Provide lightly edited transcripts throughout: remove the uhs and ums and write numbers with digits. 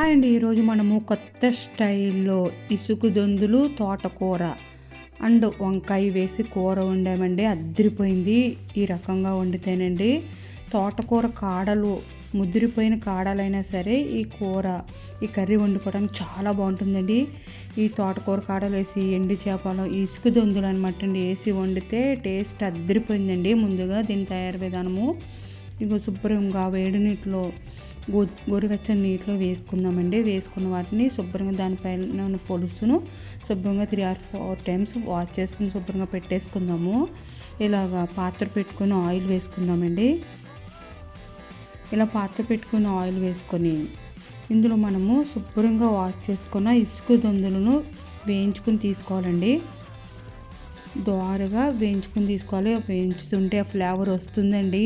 Hi అండి. ఈరోజు మనము కొత్త స్టైల్లో ఇసుక దొందులు తోటకూర అండ్ వంకాయ వేసి కూర వండామండి. అద్దరిపోయింది. ఈ రకంగా వండితేనండి తోటకూర కాడలు ముదిరిపోయిన కాడలైనా సరే ఈ కర్రీ వండుకోవడానికి చాలా బాగుంటుందండి. ఈ తోటకూర కాడలు వేసి ఎండు చేపలు ఇసుక దొందులు అనమాట అండి వేసి వండితే టేస్ట్ అద్దరిపోయిందండి. ముందుగా దీని తయారు విధానము శుభ్రంగా వేడి నీటిలో గోరువెచ్చని నీటిలో వేసుకుందామండి. వేసుకున్న వాటిని శుభ్రంగా దానిపైన పొలుసును శుభ్రంగా 3 or 4 times వాష్ చేసుకుని శుభ్రంగా పెట్టేసుకుందాము. ఇలాగా పాత్ర పెట్టుకుని ఆయిల్ వేసుకుందామండి. ఇలా పాత్ర పెట్టుకుని ఆయిల్ వేసుకొని ఇందులో మనము శుభ్రంగా వాష్ చేసుకున్న ఇసుక దొందులను వేయించుకుని తీసుకోవాలండి. దోరగా వేయించుకుని తీసుకోవాలి. వేయించుతుంటే ఆ ఫ్లేవర్ వస్తుందండి.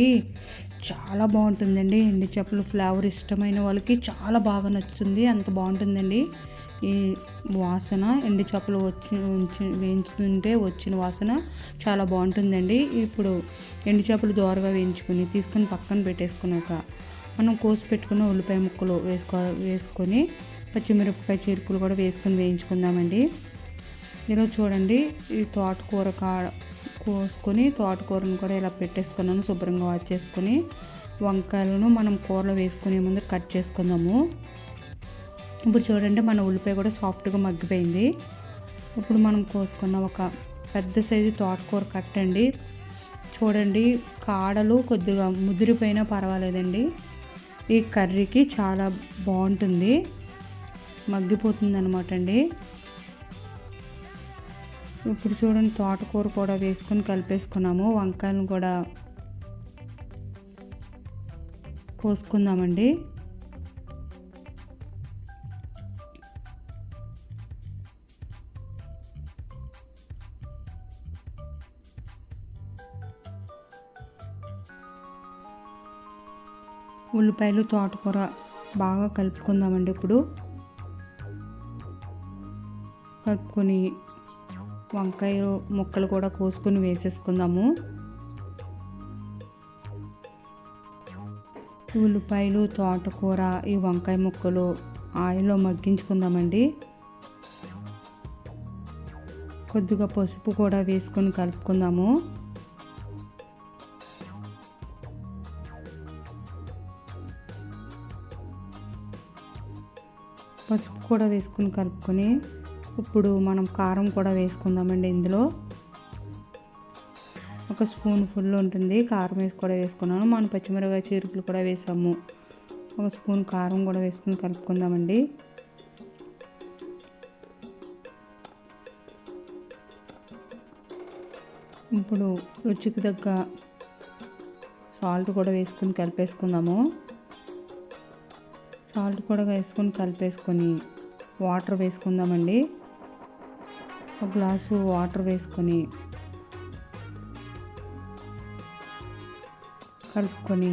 చాలా బాగుంటుందండి. ఎండు చేపలు ఫ్లేవర్ ఇష్టమైన వాళ్ళకి చాలా బాగా నచ్చుతుంది. అంత బాగుంటుందండి ఈ వాసన. ఎండు చేపలు వేయించుతుంటే వచ్చిన వాసన చాలా బాగుంటుందండి. ఇప్పుడు ఎండు చేపలు దోరగా తీసుకొని పక్కన పెట్టేసుకున్నాక మనం కోసి పెట్టుకున్న ఉల్లిపాయ ముక్కలు వేసుకొని పచ్చిమిరపకాయ చీరుకులు కూడా వేసుకొని వేయించుకుందామండి. ఈరోజు చూడండి ఈ తోటకూర కోసుకొని తోటకూరను కూడా ఇలా పెట్టేసుకున్నాను. శుభ్రంగా వాష్ చేసుకొని వంకాయలను మనం కూరలో వేసుకునే ముందు కట్ చేసుకుందాము. ఇప్పుడు చూడండి మన ఉల్లిపాయ కూడా సాఫ్ట్గా మగ్గిపోయింది. ఇప్పుడు మనం కోసుకున్న ఒక పెద్ద సైజు తోటకూర కట్టండి. చూడండి కాడలు కొద్దిగా ముదిరిపోయినా పర్వాలేదండి. ఈ కర్రీకి చాలా బాగుంటుంది. మగ్గిపోతుంది అనమాట అండి. ఇప్పుడు చూడండి తోటకూర కూడా వేసుకొని కలిపేసుకున్నాము. వంకాయలను కూడా కోసుకుందామండి. ఉల్లిపాయలు తోటకూర బాగా కలుపుకుందామండి. ఇప్పుడు కలుపుకొని వంకాయ ముక్కలు కూడా కోసుకొని వేసేసుకుందాము. ఉల్లిపాయలు తోటకూర ఈ వంకాయ ముక్కలు ఆయిల్లో మగ్గించుకుందామండి. కొద్దిగా పసుపు కూడా వేసుకొని కలుపుకుందాము. పసుపు కూడా వేసుకొని కలుపుకొని ఇప్పుడు మనం కారం కూడా వేసుకుందామండి. ఇందులో ఒక స్పూన్ ఫుల్ ఉంటుంది కారం కూడా వేసుకున్నాను. మనం పచ్చిమిరపకాయ చీరుకులు కూడా వేసాము. ఒక స్పూన్ కారం కూడా వేసుకొని కలుపుకుందామండి. ఇప్పుడు రుచికి తగ్గ సాల్ట్ కూడా వేసుకొని కలిపేసుకుందాము. సాల్ట్ కూడా వేసుకొని కలిపేసుకొని వాటర్ వేసుకుందామండి. ఒక గ్లాసు వాటర్ వేసుకొని కలుపుకొని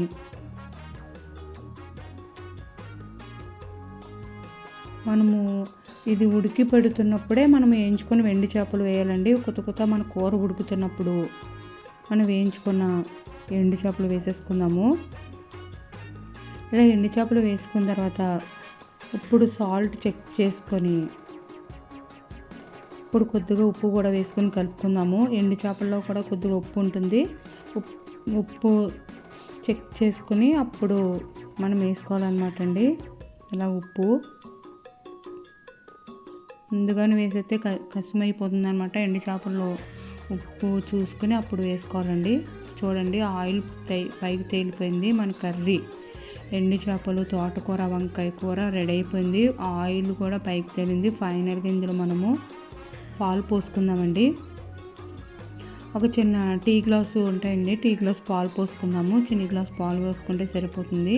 మనము ఇది ఉడికి పెడుతున్నప్పుడే మనం వేయించుకొని ఎండు చేపలు వేయాలండి. కొత్త మన కూర ఉడుకుతున్నప్పుడు మనం వేయించుకున్న ఎండు చేపలు వేసేసుకుందాము. ఇలా ఎండు చేపలు వేసుకున్న తర్వాత ఇప్పుడు సాల్ట్ చెక్ చేసుకొని ఇప్పుడు కొద్దిగా ఉప్పు కూడా వేసుకొని కలుపుకుందాము. ఎండు చేపల్లో కూడా కొద్దిగా ఉప్పు ఉంటుంది. ఉప్పు చెక్ చేసుకుని అప్పుడు మనం వేసుకోవాలన్నమాట అండి. ఇలా ఉప్పు ముందుగానే వేసేస్తే కష్టమైపోతుంది అనమాట. ఎండు చేపల్లో ఉప్పు చూసుకుని అప్పుడు వేసుకోవాలండి. చూడండి ఆయిల్ పైకి తేలిపోయింది. మన కర్రీ ఎండు చేపలు తోటకూర వంకాయ కూర రెడీ అయిపోయింది. ఆయిల్ కూడా పైకి తేలింది. ఫైనల్గా ఇందులో మనము పాలు పోసుకుందామండి. ఒక చిన్న టీ గ్లాసు ఉంటాయండి. టీ గ్లాస్ పాలు పోసుకుందాము. చిన్న గ్లాస్ పాలు పోసుకుంటే సరిపోతుంది.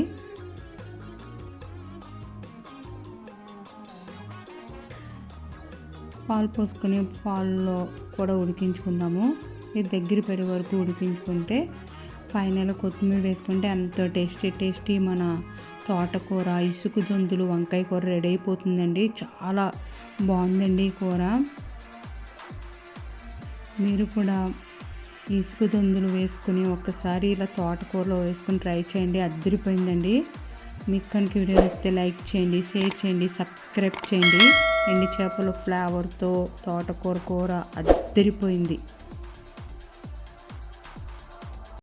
పాలు పోసుకొని పాలలో కూడా ఉడికించుకుందాము. ఇది దగ్గర పడే వరకు ఉడికించుకుంటే ఫైనల్ కొత్తిమీర వేసుకుంటే ఎంతో టేస్టీ మన తోటకూర ఇసుక దొందులు వంకాయ కూర రెడీ అయిపోతుందండి. చాలా బాగుందండి ఈ కూర. మీరు కూడా ఇసుక దొందులు వేసుకుని ఒక్కసారి ఇలా తోటకూరలో వేసుకొని ట్రై చేయండి. అద్దరిపోయిందండి. మీకు కనుక వీడియో నచ్చితే లైక్ చేయండి, షేర్ చేయండి, సబ్స్క్రైబ్ చేయండి. ఎండి చేపల ఫ్లేవర్తో తోటకూర కూర అద్దరిపోయింది.